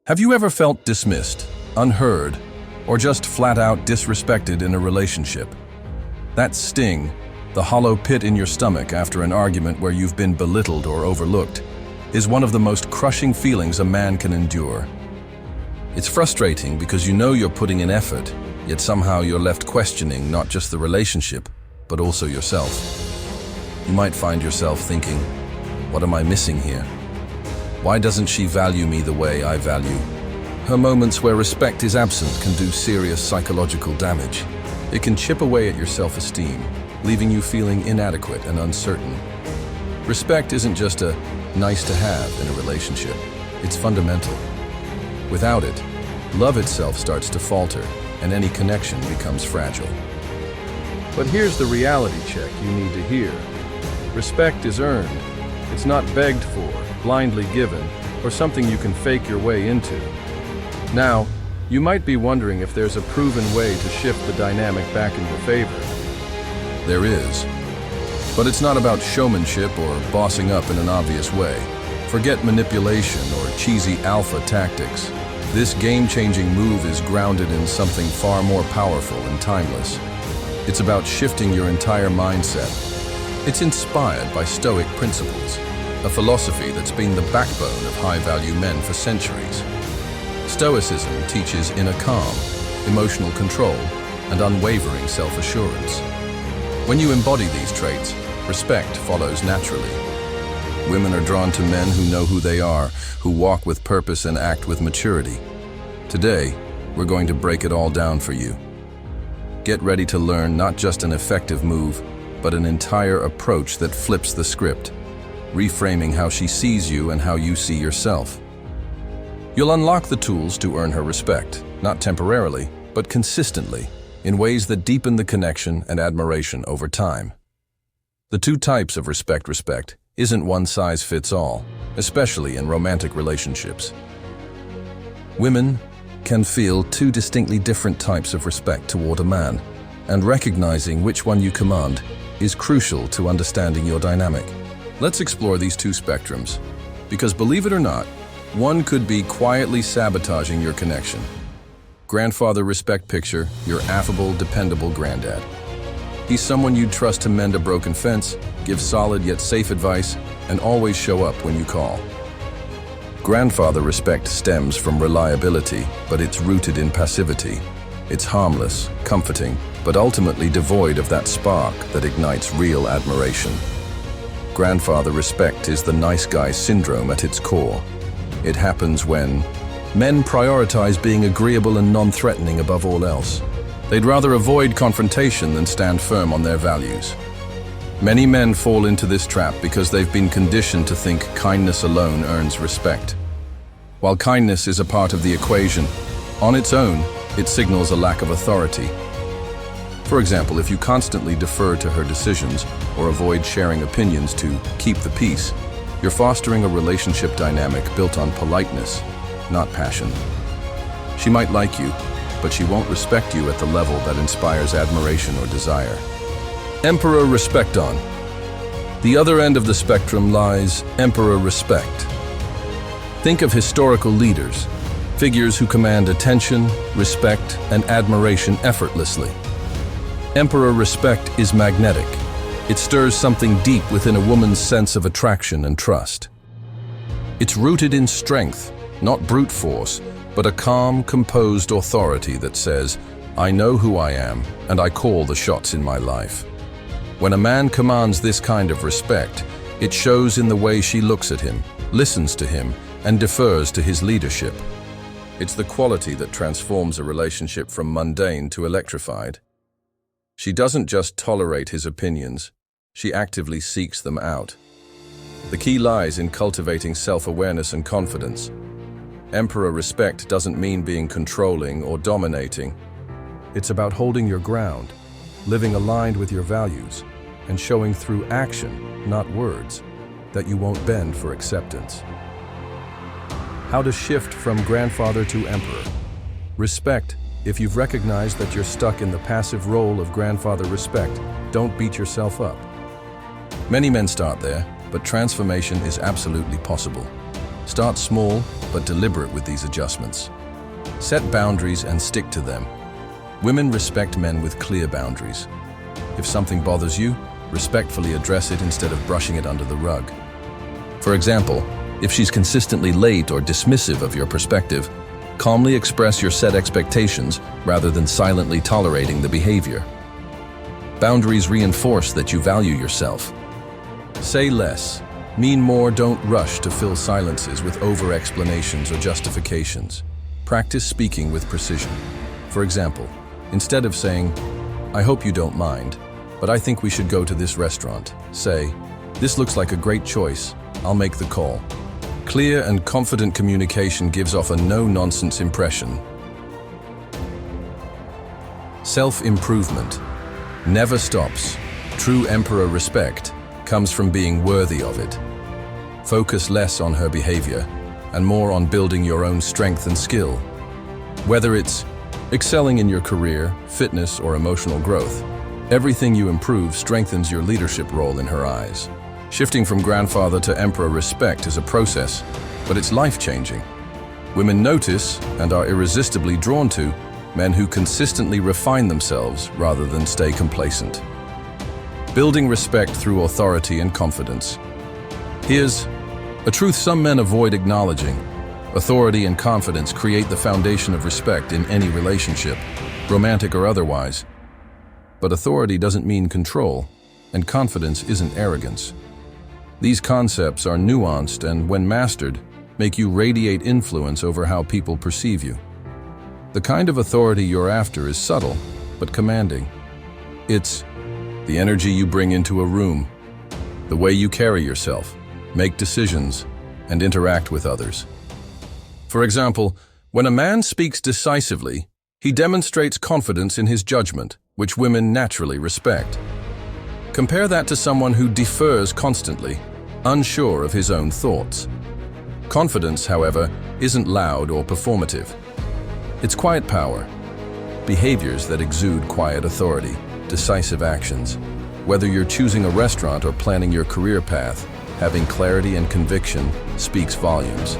Have you ever felt dismissed, unheard, or just flat out disrespected in a relationship? That sting, the hollow pit in your stomach after an argument where you've been belittled or overlooked, is one of the most crushing feelings a man can endure. It's frustrating because you know you're putting in effort, yet somehow you're left questioning not just the relationship, but also yourself. You might find yourself thinking, what am I missing here? Why doesn't she value me the way I value? Her moments where respect is absent can do serious psychological damage. It can chip away at your self-esteem, leaving you feeling inadequate and uncertain. Respect isn't just a nice to have in a relationship, it's fundamental. Without it, love itself starts to falter and any connection becomes fragile. But here's the reality check you need to hear. Respect is earned. It's not begged for, blindly given, or something you can fake your way into. Now, you might be wondering if there's a proven way to shift the dynamic back in your favor. There is. But it's not about showmanship or bossing up in an obvious way. Forget manipulation or cheesy alpha tactics. This game-changing move is grounded in something far more powerful and timeless. It's about shifting your entire mindset. It's inspired by Stoic principles, a philosophy that's been the backbone of high-value men for centuries. Stoicism teaches inner calm, emotional control, and unwavering self-assurance. When you embody these traits, respect follows naturally. Women are drawn to men who know who they are, who walk with purpose and act with maturity. Today, we're going to break it all down for you. Get ready to learn not just an effective move, but an entire approach that flips the script, reframing how she sees you and how you see yourself. You'll unlock the tools to earn her respect, not temporarily, but consistently, in ways that deepen the connection and admiration over time. The two types of respect isn't one size fits all, especially in romantic relationships. Women can feel two distinctly different types of respect toward a man, and recognizing which one you command is crucial to understanding your dynamic. Let's explore these two spectrums, because believe it or not, one could be quietly sabotaging your connection. Grandfather respect picture, your affable, dependable granddad. He's someone you'd trust to mend a broken fence, give solid yet safe advice, and always show up when you call. Grandfather respect stems from reliability, but it's rooted in passivity. It's harmless, comforting, but ultimately devoid of that spark that ignites real admiration. Grandfather respect is the nice guy syndrome at its core. It happens when men prioritize being agreeable and non-threatening above all else. They'd rather avoid confrontation than stand firm on their values. Many men fall into this trap because they've been conditioned to think kindness alone earns respect. While kindness is a part of the equation, on its own, it signals a lack of authority. For example, if you constantly defer to her decisions or avoid sharing opinions to keep the peace, you're fostering a relationship dynamic built on politeness, not passion. She might like you, but she won't respect you at the level that inspires admiration or desire. Emperor respect on. The other end of the spectrum lies emperor respect. Think of historical leaders, figures who command attention, respect, and admiration effortlessly. Emperor respect is magnetic. It stirs something deep within a woman's sense of attraction and trust. It's rooted in strength, not brute force, but a calm, composed authority that says, I know who I am, and I call the shots in my life. When a man commands this kind of respect, it shows in the way she looks at him, listens to him, and defers to his leadership. It's the quality that transforms a relationship from mundane to electrified. She doesn't just tolerate his opinions, she actively seeks them out. The key lies in cultivating self-awareness and confidence. Emperor respect doesn't mean being controlling or dominating. It's about holding your ground, living aligned with your values, and showing through action, not words, that you won't bend for acceptance. How to shift from grandfather to emperor. Respect. If you've recognized that you're stuck in the passive role of grandfather respect, don't beat yourself up. Many men start there, but transformation is absolutely possible. Start small but deliberate with these adjustments. Set boundaries and stick to them. Women respect men with clear boundaries. If something bothers you, respectfully address it instead of brushing it under the rug. For example, if she's consistently late or dismissive of your perspective, calmly express your set expectations rather than silently tolerating the behavior. Boundaries reinforce that you value yourself. Say less. Mean more. Don't rush to fill silences with over-explanations or justifications. Practice speaking with precision. For example, instead of saying, "I hope you don't mind, but I think we should go to this restaurant," say, "This looks like a great choice. I'll make the call." Clear and confident communication gives off a no-nonsense impression. Self-improvement never stops. True emperor respect comes from being worthy of it. Focus less on her behavior and more on building your own strength and skill. Whether it's excelling in your career, fitness, or emotional growth, everything you improve strengthens your leadership role in her eyes. Shifting from grandfather to emperor respect is a process, but it's life-changing. Women notice and are irresistibly drawn to men who consistently refine themselves rather than stay complacent. Building respect through authority and confidence. Here's a truth some men avoid acknowledging. Authority and confidence create the foundation of respect in any relationship, romantic or otherwise. But authority doesn't mean control, and confidence isn't arrogance. These concepts are nuanced and, when mastered, make you radiate influence over how people perceive you. The kind of authority you're after is subtle, but commanding. It's the energy you bring into a room, the way you carry yourself, make decisions, and interact with others. For example, when a man speaks decisively, he demonstrates confidence in his judgment, which women naturally respect. Compare that to someone who defers constantly, unsure of his own thoughts. Confidence, however, isn't loud or performative. It's quiet power, behaviors that exude quiet authority, decisive actions. Whether you're choosing a restaurant or planning your career path, having clarity and conviction speaks volumes.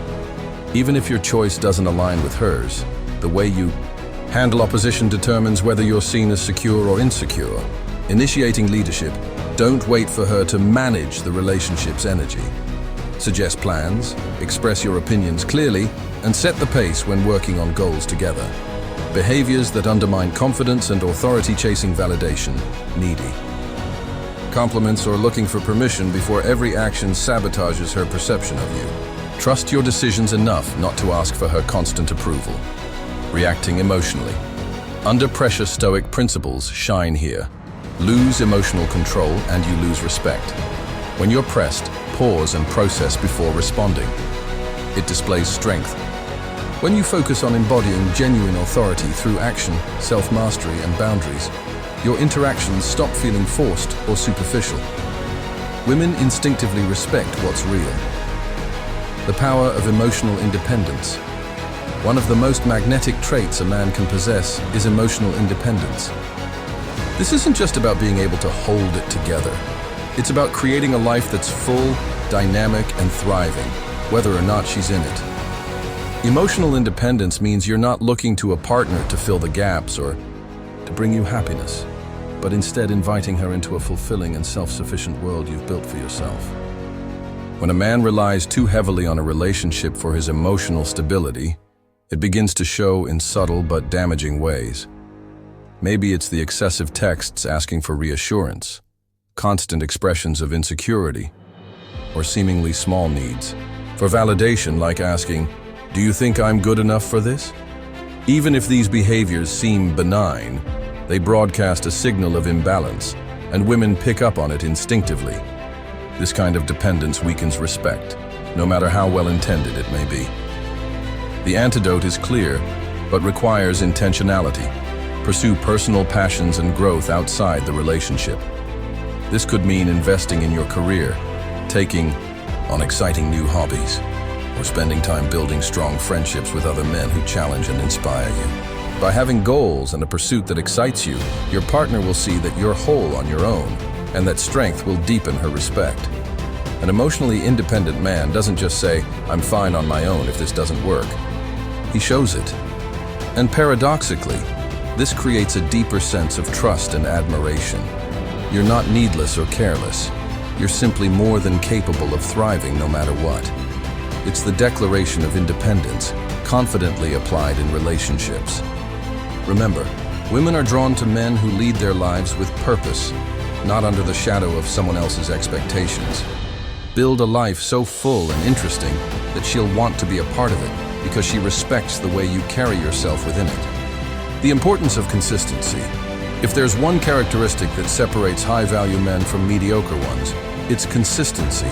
Even if your choice doesn't align with hers, the way you handle opposition determines whether you're seen as secure or insecure. Initiating leadership, don't wait for her to manage the relationship's energy. Suggest plans, express your opinions clearly, and set the pace when working on goals together. Behaviors that undermine confidence and authority-chasing validation, needy. Compliments or looking for permission before every action sabotages her perception of you. Trust your decisions enough not to ask for her constant approval. Reacting emotionally. Under pressure, Stoic principles shine here. Lose emotional control and you lose respect. When you're pressed, pause and process before responding. It displays strength. When you focus on embodying genuine authority through action, self-mastery, and boundaries, your interactions stop feeling forced or superficial. Women instinctively respect what's real. The power of emotional independence. One of the most magnetic traits a man can possess is emotional independence. This isn't just about being able to hold it together. It's about creating a life that's full, dynamic, and thriving, whether or not she's in it. Emotional independence means you're not looking to a partner to fill the gaps or to bring you happiness, but instead inviting her into a fulfilling and self-sufficient world you've built for yourself. When a man relies too heavily on a relationship for his emotional stability, it begins to show in subtle but damaging ways. Maybe it's the excessive texts asking for reassurance, constant expressions of insecurity, or seemingly small needs for validation, like asking, "Do you think I'm good enough for this?" Even if these behaviors seem benign, they broadcast a signal of imbalance, and women pick up on it instinctively. This kind of dependence weakens respect, no matter how well-intended it may be. The antidote is clear, but requires intentionality. Pursue personal passions and growth outside the relationship. This could mean investing in your career, taking on exciting new hobbies, or spending time building strong friendships with other men who challenge and inspire you. By having goals and a pursuit that excites you, your partner will see that you're whole on your own, and that strength will deepen her respect. An emotionally independent man doesn't just say, "I'm fine on my own if this doesn't work." He shows it. And paradoxically, this creates a deeper sense of trust and admiration. You're not needless or careless. You're simply more than capable of thriving no matter what. It's the declaration of independence, confidently applied in relationships. Remember, women are drawn to men who lead their lives with purpose, not under the shadow of someone else's expectations. Build a life so full and interesting that she'll want to be a part of it because she respects the way you carry yourself within it. The importance of consistency. If there's one characteristic that separates high-value men from mediocre ones, it's consistency.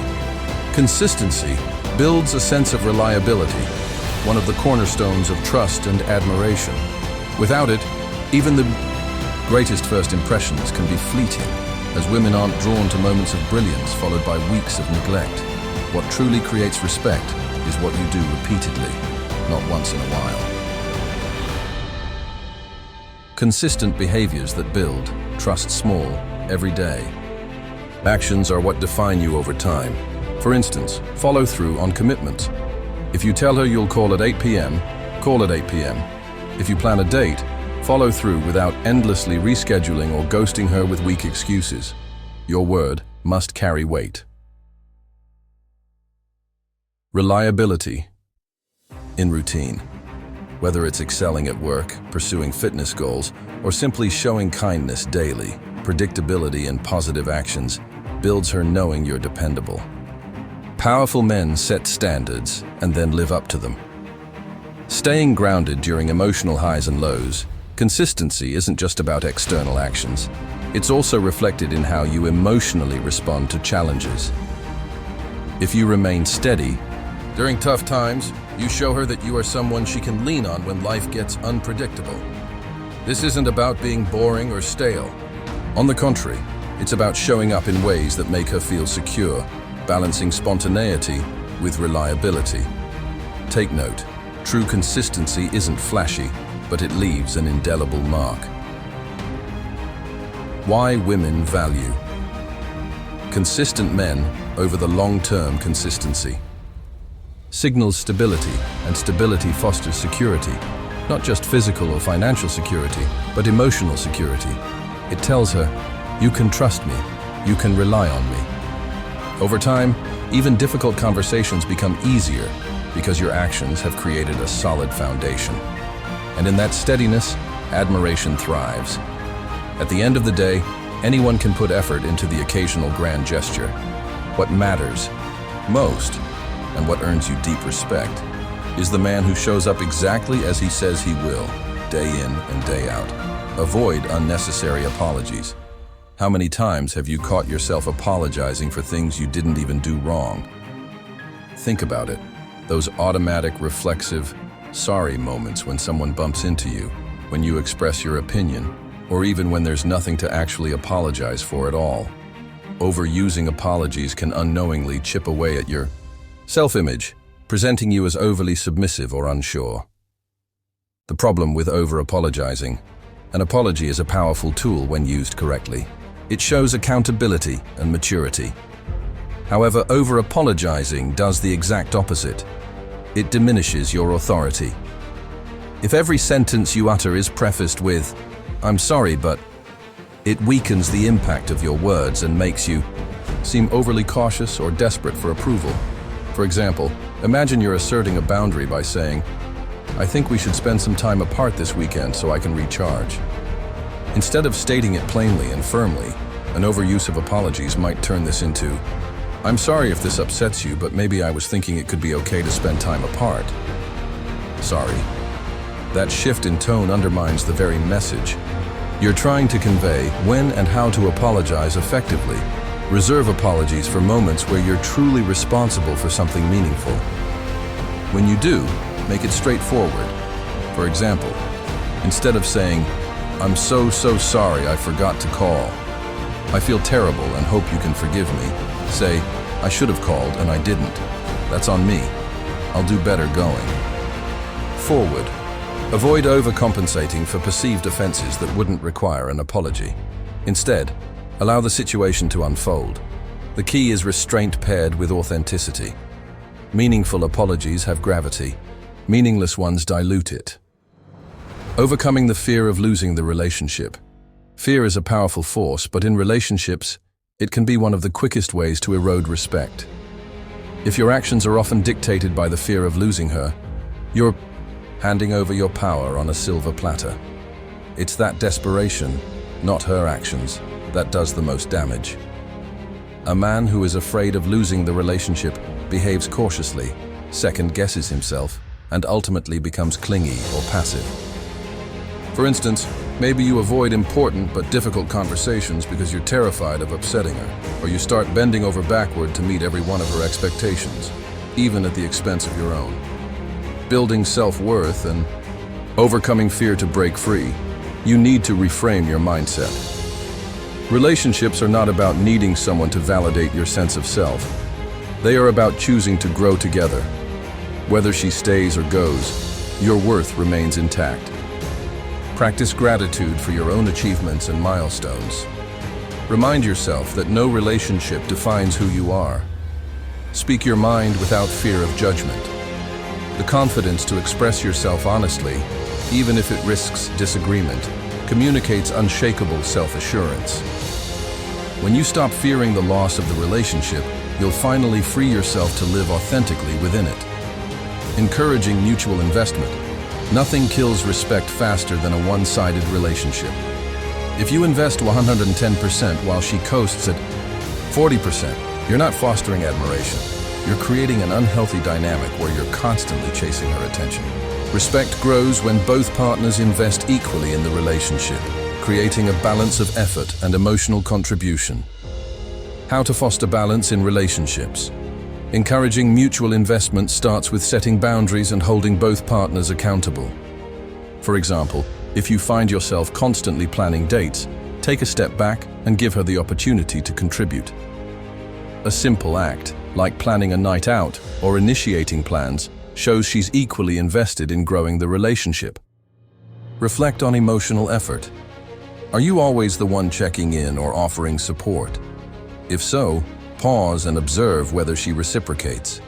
Consistency builds a sense of reliability, one of the cornerstones of trust and admiration. Without it, even the greatest first impressions can be fleeting, as women aren't drawn to moments of brilliance followed by weeks of neglect. What truly creates respect is what you do repeatedly, not once in a while. Consistent behaviors that build, trust small, every day. Actions are what define you over time. For instance, follow through on commitments. If you tell her you'll call at 8 p.m., call at 8 p.m. If you plan a date, follow through without endlessly rescheduling or ghosting her with weak excuses. Your word must carry weight. Reliability in routine. Whether it's excelling at work, pursuing fitness goals, or simply showing kindness daily, predictability and positive actions builds her knowing you're dependable. Powerful men set standards and then live up to them. Staying grounded during emotional highs and lows, consistency isn't just about external actions. It's also reflected in how you emotionally respond to challenges. If you remain steady, during tough times, you show her that you are someone she can lean on when life gets unpredictable. This isn't about being boring or stale. On the contrary, it's about showing up in ways that make her feel secure, balancing spontaneity with reliability. Take note, true consistency isn't flashy, but it leaves an indelible mark. Why women value consistent men over the long-term consistency. Signals stability, and stability fosters security, not just physical or financial security, but emotional security. It tells her, you can trust me, you can rely on me. Over time, even difficult conversations become easier because your actions have created a solid foundation. And in that steadiness, admiration thrives. At the end of the day, anyone can put effort into the occasional grand gesture. What matters most, and what earns you deep respect, is the man who shows up exactly as he says he will, day in and day out. Avoid unnecessary apologies. How many times have you caught yourself apologizing for things you didn't even do wrong? Think about it. Those automatic, reflexive, sorry moments when someone bumps into you, when you express your opinion, or even when there's nothing to actually apologize for at all. Overusing apologies can unknowingly chip away at your self-image, presenting you as overly submissive or unsure. The problem with over-apologizing: an apology is a powerful tool when used correctly. It shows accountability and maturity. However, over-apologizing does the exact opposite. It diminishes your authority. If every sentence you utter is prefaced with, "I'm sorry, but," it weakens the impact of your words and makes you seem overly cautious or desperate for approval. For example, imagine you're asserting a boundary by saying, "I think we should spend some time apart this weekend so I can recharge." Instead of stating it plainly and firmly, an overuse of apologies might turn this into, "I'm sorry if this upsets you, but maybe I was thinking it could be okay to spend time apart." Sorry. That shift in tone undermines the very message you're trying to convey. When and how to apologize effectively. Reserve apologies for moments where you're truly responsible for something meaningful. When you do, make it straightforward. For example, instead of saying, "I'm so sorry I forgot to call. I feel terrible and hope you can forgive me," say, "I should have called and I didn't. That's on me. I'll do better going." Forward. Avoid overcompensating for perceived offenses that wouldn't require an apology. Instead, allow the situation to unfold. The key is restraint paired with authenticity. Meaningful apologies have gravity. Meaningless ones dilute it. Overcoming the fear of losing the relationship. Fear is a powerful force, but in relationships, it can be one of the quickest ways to erode respect. If your actions are often dictated by the fear of losing her, you're handing over your power on a silver platter. It's that desperation, not her actions, that does the most damage. A man who is afraid of losing the relationship behaves cautiously, second-guesses himself, and ultimately becomes clingy or passive. For instance, maybe you avoid important but difficult conversations because you're terrified of upsetting her, or you start bending over backward to meet every one of her expectations, even at the expense of your own. Building self-worth and overcoming fear to break free, you need to reframe your mindset. Relationships are not about needing someone to validate your sense of self. They are about choosing to grow together. Whether she stays or goes, your worth remains intact. Practice gratitude for your own achievements and milestones. Remind yourself that no relationship defines who you are. Speak your mind without fear of judgment. The confidence to express yourself honestly, even if it risks disagreement, communicates unshakable self-assurance. When you stop fearing the loss of the relationship, you'll finally free yourself to live authentically within it. Encouraging mutual investment. Nothing kills respect faster than a one-sided relationship. If you invest 110% while she coasts at 40%, you're not fostering admiration. You're creating an unhealthy dynamic where you're constantly chasing her attention. Respect grows when both partners invest equally in the relationship, creating a balance of effort and emotional contribution. How to foster balance in relationships. Encouraging mutual investment starts with setting boundaries and holding both partners accountable. For example, if you find yourself constantly planning dates, take a step back and give her the opportunity to contribute. A simple act, like planning a night out or initiating plans, shows she's equally invested in growing the relationship. Reflect on emotional effort. Are you always the one checking in or offering support? If so, pause and observe whether she reciprocates.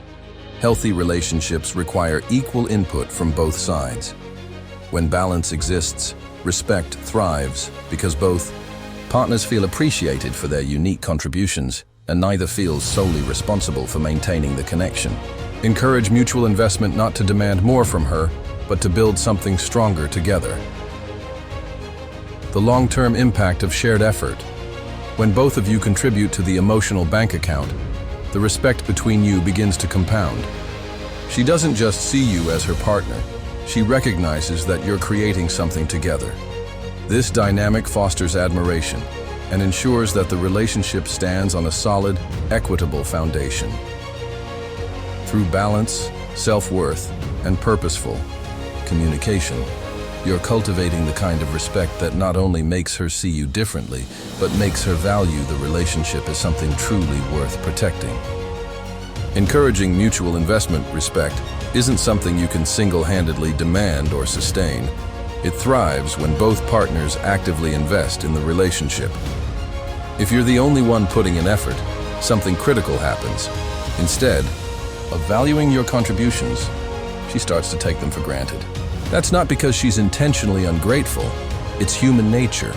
Healthy relationships require equal input from both sides. When balance exists, respect thrives because both partners feel appreciated for their unique contributions and neither feels solely responsible for maintaining the connection. Encourage mutual investment not to demand more from her, but to build something stronger together. The long-term impact of shared effort. When both of you contribute to the emotional bank account, the respect between you begins to compound. She doesn't just see you as her partner, she recognizes that you're creating something together. This dynamic fosters admiration and ensures that the relationship stands on a solid, equitable foundation. Through balance, self-worth, and purposeful communication, you're cultivating the kind of respect that not only makes her see you differently, but makes her value the relationship as something truly worth protecting. Encouraging mutual investment respect isn't something you can single-handedly demand or sustain. It thrives when both partners actively invest in the relationship. If you're the only one putting in effort, something critical happens. Instead of valuing your contributions, she starts to take them for granted. That's not because she's intentionally ungrateful, it's human nature.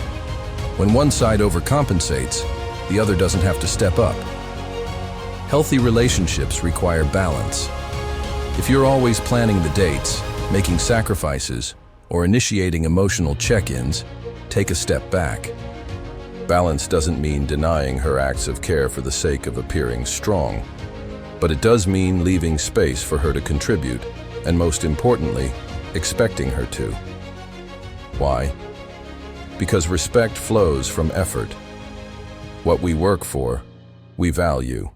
When one side overcompensates, the other doesn't have to step up. Healthy relationships require balance. If you're always planning the dates, making sacrifices, or initiating emotional check-ins, take a step back. Balance doesn't mean denying her acts of care for the sake of appearing strong, but it does mean leaving space for her to contribute, and most importantly, expecting her to. Why? Because respect flows from effort. What we work for, we value.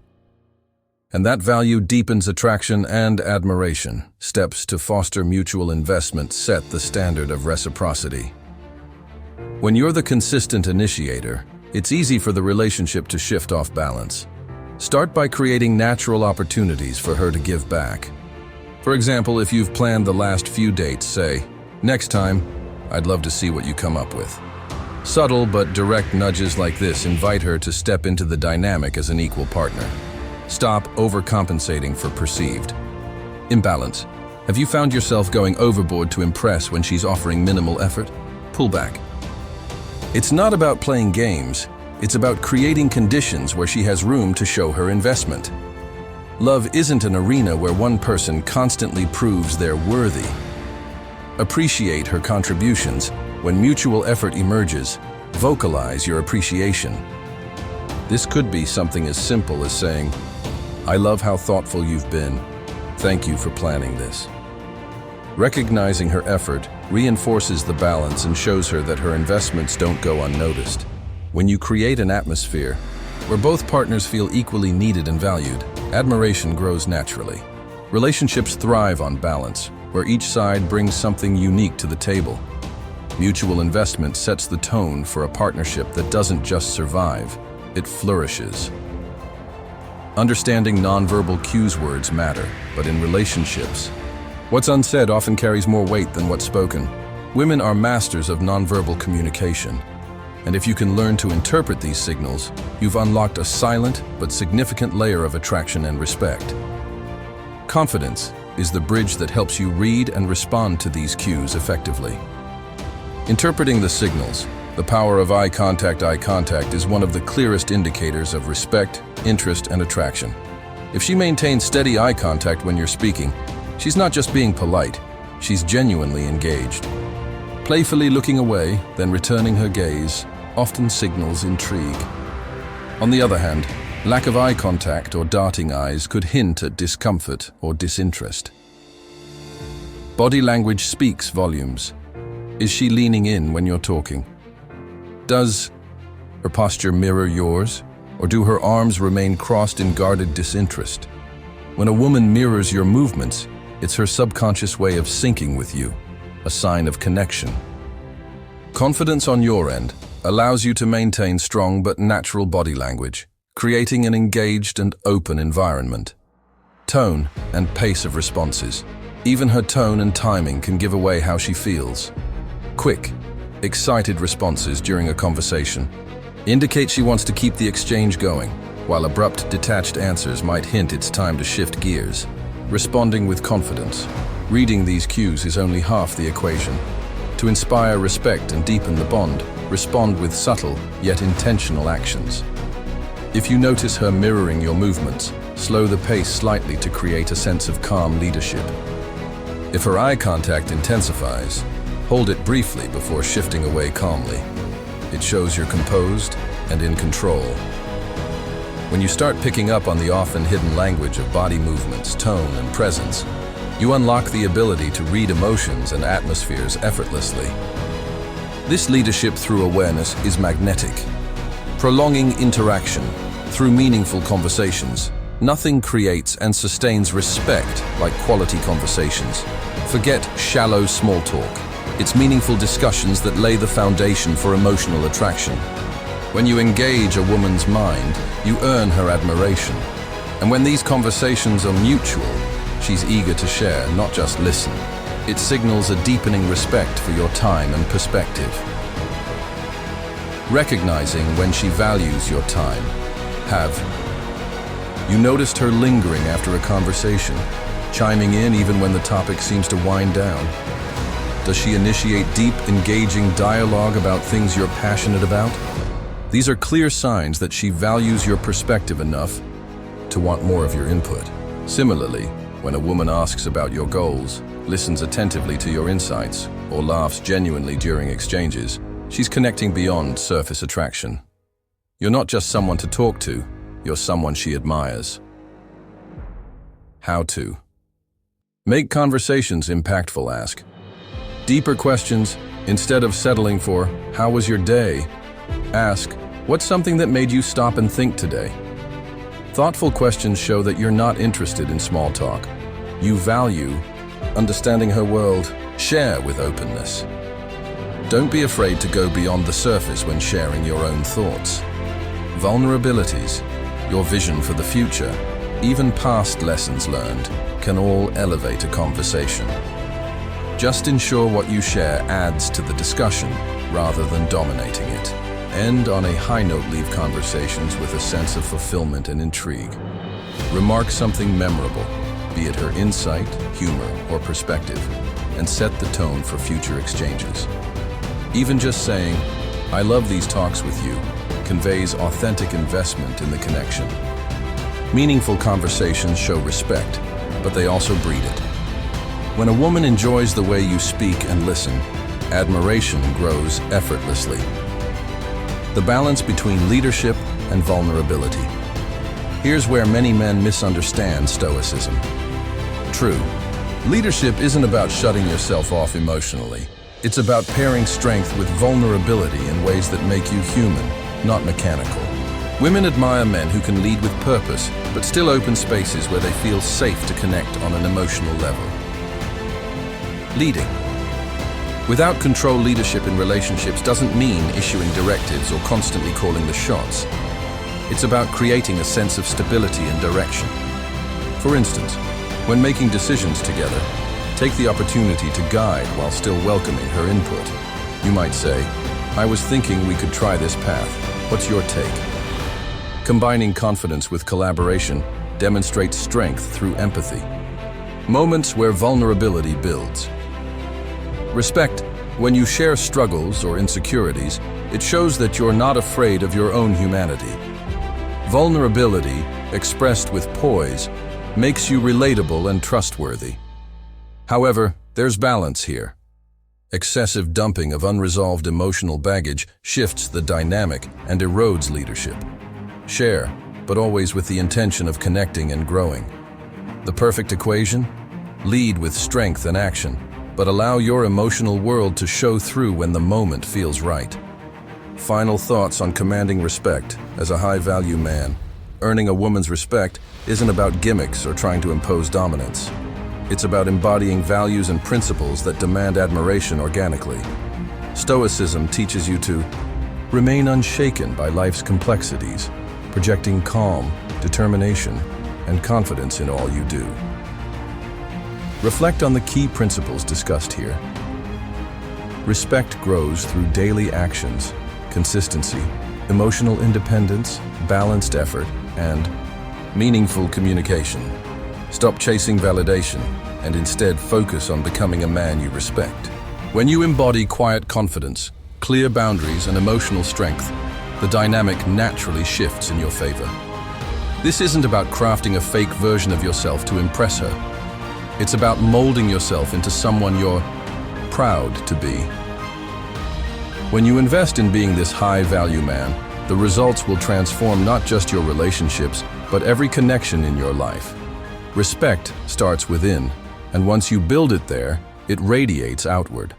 And that value deepens attraction and admiration. Steps to foster mutual investment set the standard of reciprocity. When you're the consistent initiator, it's easy for the relationship to shift off balance. Start by creating natural opportunities for her to give back. For example, if you've planned the last few dates, say, "Next time, I'd love to see what you come up with." Subtle but direct nudges like this invite her to step into the dynamic as an equal partner. Stop overcompensating for perceived imbalance. Have you found yourself going overboard to impress when she's offering minimal effort? Pull back. It's not about playing games, it's about creating conditions where she has room to show her investment. Love isn't an arena where one person constantly proves they're worthy. Appreciate her contributions. When mutual effort emerges, vocalize your appreciation. This could be something as simple as saying, "I love how thoughtful you've been. Thank you for planning this." Recognizing her effort reinforces the balance and shows her that her investments don't go unnoticed. When you create an atmosphere where both partners feel equally needed and valued, admiration grows naturally. Relationships thrive on balance, where each side brings something unique to the table. Mutual investment sets the tone for a partnership that doesn't just survive, it flourishes. Understanding nonverbal cues words matter, but in relationships, what's unsaid often carries more weight than what's spoken. Women are masters of nonverbal communication, and if you can learn to interpret these signals, you've unlocked a silent but significant layer of attraction and respect. Confidence is the bridge that helps you read and respond to these cues effectively. Interpreting the signals, the power of eye contact is one of the clearest indicators of respect, interest, and attraction. If she maintains steady eye contact when you're speaking, she's not just being polite, she's genuinely engaged. Playfully looking away, then returning her gaze, often signals intrigue. On the other hand, lack of eye contact or darting eyes could hint at discomfort or disinterest. Body language speaks volumes. Is she leaning in when you're talking? Does her posture mirror yours, or do her arms remain crossed in guarded disinterest? When a woman mirrors your movements, it's her subconscious way of syncing with you, a sign of connection. Confidence on your end allows you to maintain strong but natural body language, creating an engaged and open environment. Tone and pace of responses. Even her tone and timing can give away how she feels. Quick, excited responses during a conversation indicate she wants to keep the exchange going, while abrupt, detached answers might hint it's time to shift gears. Responding with confidence. Reading these cues is only half the equation. To inspire respect and deepen the bond, respond with subtle yet intentional actions. If you notice her mirroring your movements, slow the pace slightly to create a sense of calm leadership. If her eye contact intensifies, hold it briefly before shifting away calmly. It shows you're composed and in control. When you start picking up on the often hidden language of body movements, tone, and presence, you unlock the ability to read emotions and atmospheres effortlessly. This leadership through awareness is magnetic. Prolonging interaction through meaningful conversations. Nothing creates and sustains respect like quality conversations. Forget shallow small talk. It's meaningful discussions that lay the foundation for emotional attraction. When you engage a woman's mind, you earn her admiration. And when these conversations are mutual, she's eager to share, not just listen. It signals a deepening respect for your time and perspective. Recognizing when she values your time. Have you noticed her lingering after a conversation, chiming in even when the topic seems to wind down? Does she initiate deep, engaging dialogue about things you're passionate about? These are clear signs that she values your perspective enough to want more of your input. Similarly, when a woman asks about your goals, listens attentively to your insights, or laughs genuinely during exchanges, she's connecting beyond surface attraction. You're not just someone to talk to, you're someone she admires. How to make conversations impactful. Ask deeper questions. Instead of settling for, "How was your day?" ask, "What's something that made you stop and think today?" Thoughtful questions show that you're not interested in small talk. You value understanding her world. Share with openness. Don't be afraid to go beyond the surface when sharing your own thoughts. Vulnerabilities, your vision for the future, even past lessons learned, can all elevate a conversation. Just ensure what you share adds to the discussion rather than dominating it. End on a high note, leave conversations with a sense of fulfillment and intrigue. Remark something memorable, be it her insight, humor, or perspective, and set the tone for future exchanges. Even just saying, "I love these talks with you," conveys authentic investment in the connection. Meaningful conversations show respect, but they also breed it. When a woman enjoys the way you speak and listen, admiration grows effortlessly. The balance between leadership and vulnerability. Here's where many men misunderstand Stoicism. True, leadership isn't about shutting yourself off emotionally. It's about pairing strength with vulnerability in ways that make you human, not mechanical. Women admire men who can lead with purpose, but still open spaces where they feel safe to connect on an emotional level. Leading. Without control, leadership in relationships doesn't mean issuing directives or constantly calling the shots. It's about creating a sense of stability and direction. For instance, when making decisions together, take the opportunity to guide while still welcoming her input. You might say, "I was thinking we could try this path. What's your take?" Combining confidence with collaboration demonstrates strength through empathy. Moments where vulnerability builds. Respect. When you share struggles or insecurities, it shows that you're not afraid of your own humanity. Vulnerability, expressed with poise, makes you relatable and trustworthy. However, there's balance here. Excessive dumping of unresolved emotional baggage shifts the dynamic and erodes leadership. Share, but always with the intention of connecting and growing. The perfect equation? Lead with strength and action, but allow your emotional world to show through when the moment feels right. Final thoughts on commanding respect. As a high-value man, earning a woman's respect isn't about gimmicks or trying to impose dominance. It's about embodying values and principles that demand admiration organically. Stoicism teaches you to remain unshaken by life's complexities, projecting calm, determination, and confidence in all you do. Reflect on the key principles discussed here. Respect grows through daily actions, consistency, emotional independence, balanced effort, and meaningful communication. Stop chasing validation and instead focus on becoming a man you respect. When you embody quiet confidence, clear boundaries, and emotional strength, the dynamic naturally shifts in your favor. This isn't about crafting a fake version of yourself to impress her. It's about molding yourself into someone you're proud to be. When you invest in being this high-value man, the results will transform not just your relationships, but every connection in your life. Respect starts within, and once you build it there, it radiates outward.